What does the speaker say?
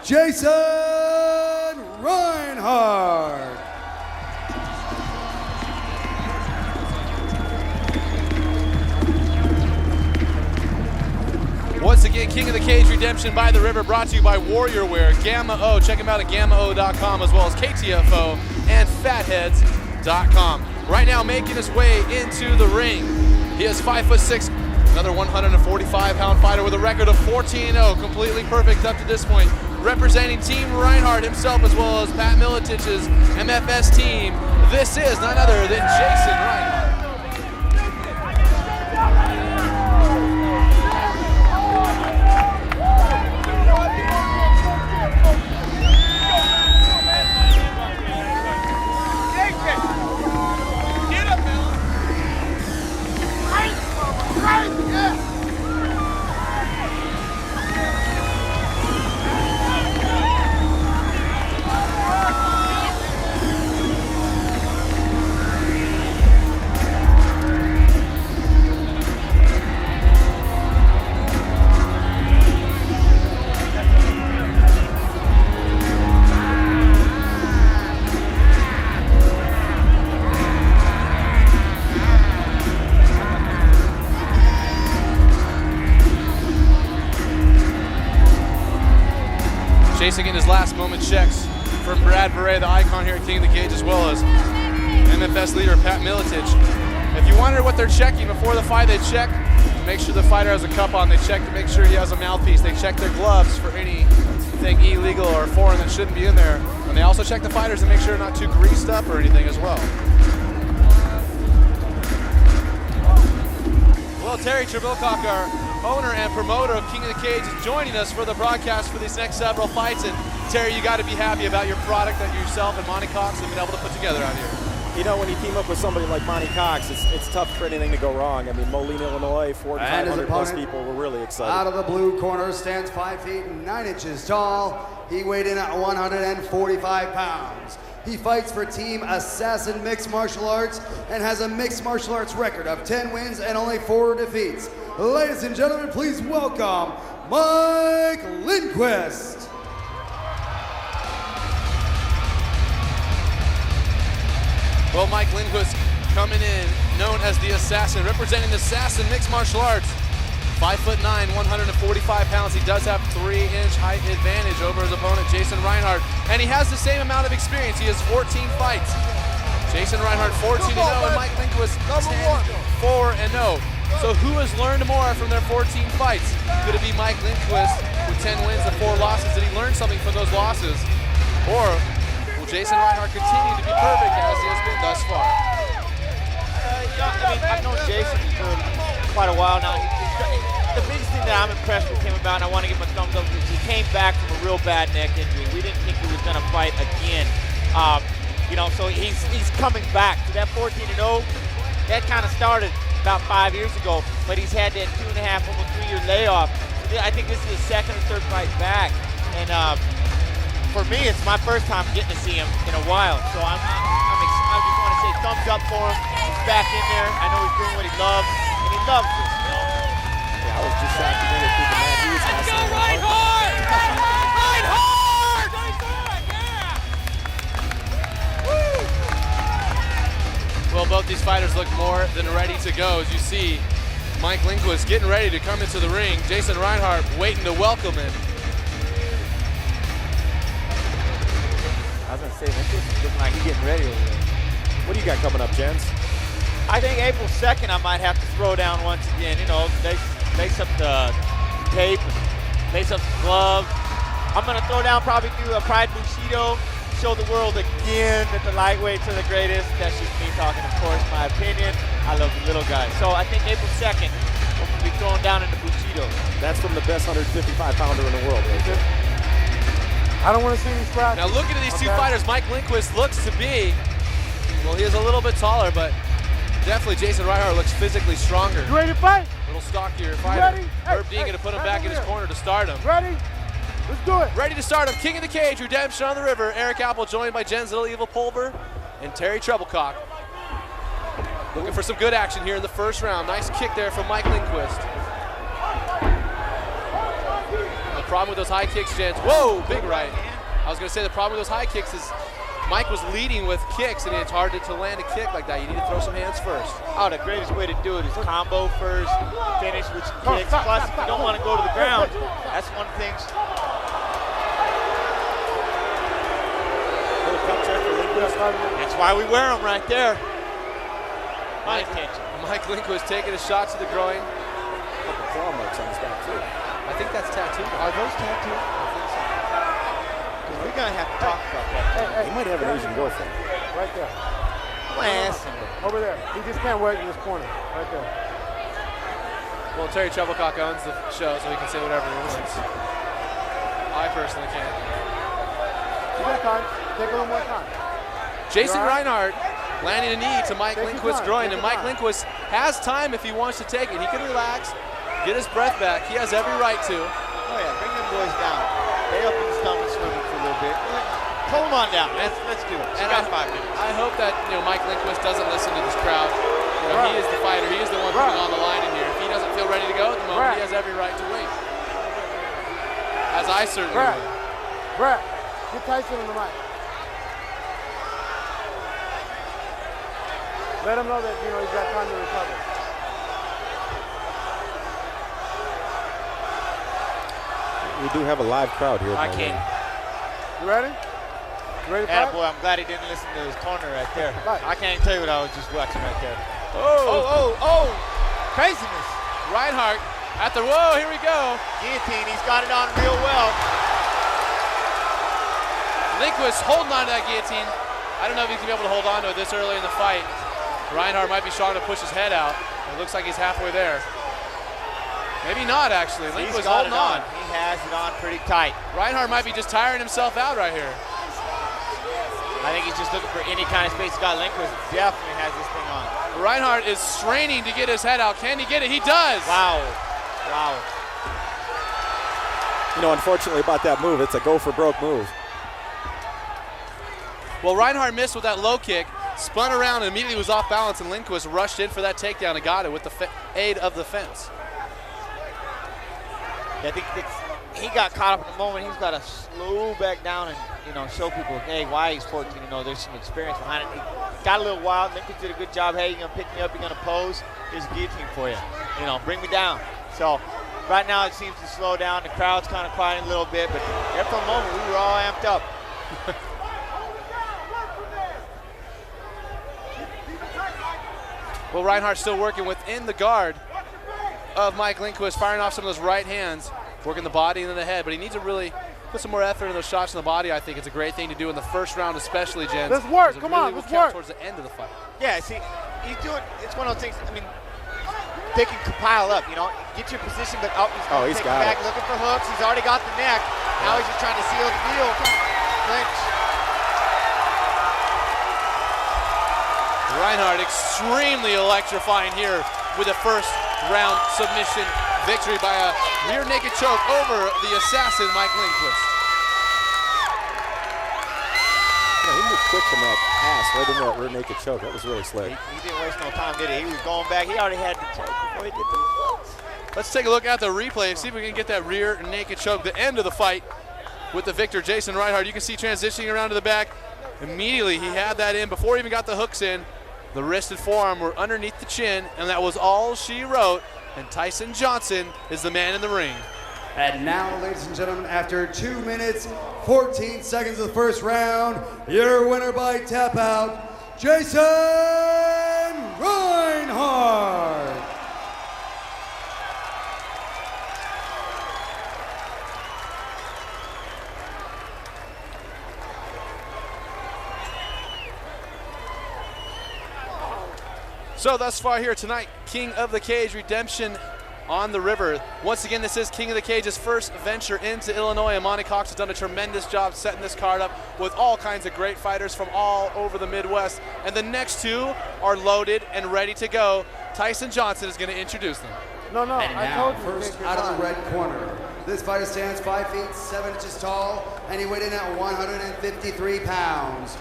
Jason Reinhardt. Once again, King of the Cage Redemption by the River, brought to you by Warrior Wear, Gamma O. Check him out at GammaO.com, as well as KTFO and Fatheads.com. Right now, making his way into the ring, he is 5'6", another 145-pound fighter with a record of 14-0, completely perfect up to this point. Representing Team Reinhardt himself, as well as Pat Militich's MFS team, this is none other than Jason Reinhardt. Jason getting his last moment checks from Brad Beret, the icon here at King of the Cage, as well as MFS leader Pat Militich. If you wonder what they're checking before the fight, they check to make sure the fighter has a cup on. They check to make sure he has a mouthpiece. They check their gloves for anything illegal or foreign that shouldn't be in there. And they also check the fighters to make sure they're not too greased up or anything as well. Well, Terry Trebilcock, our owner and promoter of King of the Cage, is joining us for the broadcast for these next several fights. And Terry, you got to be happy about your product that yourself and Monty Cox have been able to put together out here. You know, when you team up with somebody like Monty Cox, it's tough for anything to go wrong. I mean, Moline, Illinois, 4,500 plus people were really excited. Out of the blue corner stands 5 feet and 9 inches tall. He weighed in at 145 pounds. He fights for Team Assassin Mixed Martial Arts and has a mixed martial arts record of 10 wins and only 4 defeats. Ladies and gentlemen, please welcome Mike Lindquist. Well, Mike Lindquist coming in, known as the Assassin, representing the Assassin Mixed Martial Arts. 5'9", 145 pounds. He does have 3-inch height advantage over his opponent, Jason Reinhardt. And he has the same amount of experience. He has 14 fights. Jason Reinhardt 14-0 and Mike Lindquist 10-4-0. So who has learned more from their 14 fights? Could it be Mike Lindquist with 10 wins and 4 losses? Did he learn something from those losses? Or will Jason Reinhardt continue to be perfect as he has been thus far? I've known Jason for quite a while now. The biggest thing that I'm impressed with him about, and I want to give him a thumbs up, is he came back from a real bad neck injury. We didn't think he was going to fight again. So he's coming back. So that 14-0, that kind of started about 5 years ago, but he's had that 2.5, almost 3-year layoff. I think this is his second or third fight back, and for me, it's my first time getting to see him in a while. So I just want to say thumbs up for him. He's back in there. I know he's doing what he loves, and he loves it. Yeah, I was just shocked to think the man he was Let's go Reinhardt! Reinhardt! Well, both these fighters look more than ready to go. As you see, Mike Lindquist getting ready to come into the ring. Jason Reinhardt waiting to welcome him. I was going to say, Lindquist is looking like he's getting ready over there. What do you got coming up, gents? I think April 2nd I might have to throw down once again. Lace up the tape, lace up the gloves. I'm going to throw down, probably do a Pride Bushido, show the world again that the lightweights are the greatest. That's just me talking, of course, my opinion. I love the little guys. So I think April 2nd, we're going to be throwing down in the Bushido. That's from the best 155-pounder in the world, right there. I don't want to see you scratch. Now looking at these two fighters, Mike Lindquist looks to be, well, he is a little bit taller, but definitely Jason Reinhardt looks physically stronger. You ready to fight? A little stockier fighter. Ready? Herb Dean to put him back in his corner to start him. Ready? Let's do it. Ready to start him. King of the Cage, Redemption on the River. Eric Apple joined by Jen's Little Evil Pulver and Terry Trebilcock. Looking for some good action here in the first round. Nice kick there from Mike Lindquist. problem with those high kicks, gents. Whoa, big right. I was going to say the problem with those high kicks is Mike was leading with kicks, and it's hard to land a kick like that. You need to throw some hands first. Oh, the greatest way to do it is combo first, finish with some kicks. Plus, if you don't want to go to the ground, that's one of the things. That's why we wear them right there. My attention. Mike Lindquist taking a shot to the groin. A couple claw marks on his back, too. I think that's tattooed. Are those tattooed? I think so. We're going to have to talk about that. He might have an Asian girlfriend. Right there. Over there. He just can't wait in this corner. Right there. Well, Terry Treblecock owns the show, so he can say whatever he wants. I personally can't. You got time. Take a little more time. Jason Reinhardt landing a knee to Mike Lindquist's groin, and Mike Lindquist has time if he wants to take it. He can relax, get his breath back. He has every right to. Oh yeah, bring them boys down. Stay up in the stomach swimming for a little bit. Pull them on down. Let's do it. And got 5 minutes. I hope that Mike Lindquist doesn't listen to this crowd. He is the fighter. He is the one putting on the line in here. If he doesn't feel ready to go at the moment, he has every right to wait. As I certainly do. Brett, get Tyson on the mic. Let him know that he's got time to recover. We do have a live crowd here. I can't. You ready? You ready to fight? Boy, I'm glad he didn't listen to his corner right there. I can't tell you what I was just watching right there. Oh! Craziness. Reinhardt at the, whoa, here we go. Guillotine, he's got it on real well. Lindquist holding on to that guillotine. I don't know if he's going to be able to hold on to it this early in the fight. Reinhardt might be starting to push his head out. It looks like he's halfway there. Maybe not, actually. Lindquist holding on. He has it on pretty tight. Reinhardt might be just tiring himself out right here. I think he's just looking for any kind of space. He's got Lindquist definitely has this thing on. Reinhardt is straining to get his head out. Can he get it? He does. Wow. Unfortunately about that move, it's a go for broke move. Well, Reinhardt missed with that low kick, spun around and immediately was off balance, and Lindquist rushed in for that takedown and got it with the aid of the fence. I think he got caught up in the moment. He's got to slow back down and show people, hey, why he's 14-0. There's some experience behind it. He got a little wild. Lindquist did a good job. Hey, you're gonna pick me up. You're gonna pose. Here's a guillotine for you. Bring me down. So right now it seems to slow down. The crowd's kind of quieting a little bit, but there for a moment we were all amped up. Well, Reinhardt still working within the guard of Mike Lindquist, firing off some of those right hands, working the body and then the head, but he needs to really put some more effort in those shots in the body. I think it's a great thing to do in the first round, especially, Jen. Let's work, come on, let's work. Towards the end of the fight. Yeah, see, he's doing, it's one of those things, they can compile up, get your position, but he's got back, it. looking for hooks. He's already got the neck. Now he's just trying to seal the deal. Clinch. Reinhardt extremely electrifying here with a first round submission victory by a rear naked choke over the assassin Mike Lindquist. He moved quick from that pass right into that rear naked choke. That was really slick. He didn't waste no time, did he? He was going back. He already had the choke before he did the hooks. Let's take a look at the replay, see if we can get that rear naked choke, the end of the fight with the victor, Jason Reinhardt. You can see transitioning around to the back. Immediately he had that in before he even got the hooks in. The wrist and forearm were underneath the chin, and that was all she wrote. And Tyson Johnson is the man in the ring. And now, ladies and gentlemen, after 2 minutes, 14 seconds of the first round, your winner by tap out, Jason Reinhardt. So thus far here tonight, King of the Cage Redemption on the river. Once again, this is King of the Cage's first venture into Illinois, and Monty Cox has done a tremendous job setting this card up with all kinds of great fighters from all over the Midwest. And the next two are loaded and ready to go. Tyson Johnson is going to introduce them. No, And I now, told you. first out of the red corner. This fighter stands 5 feet 7 inches tall, and he weighed in at 153 pounds.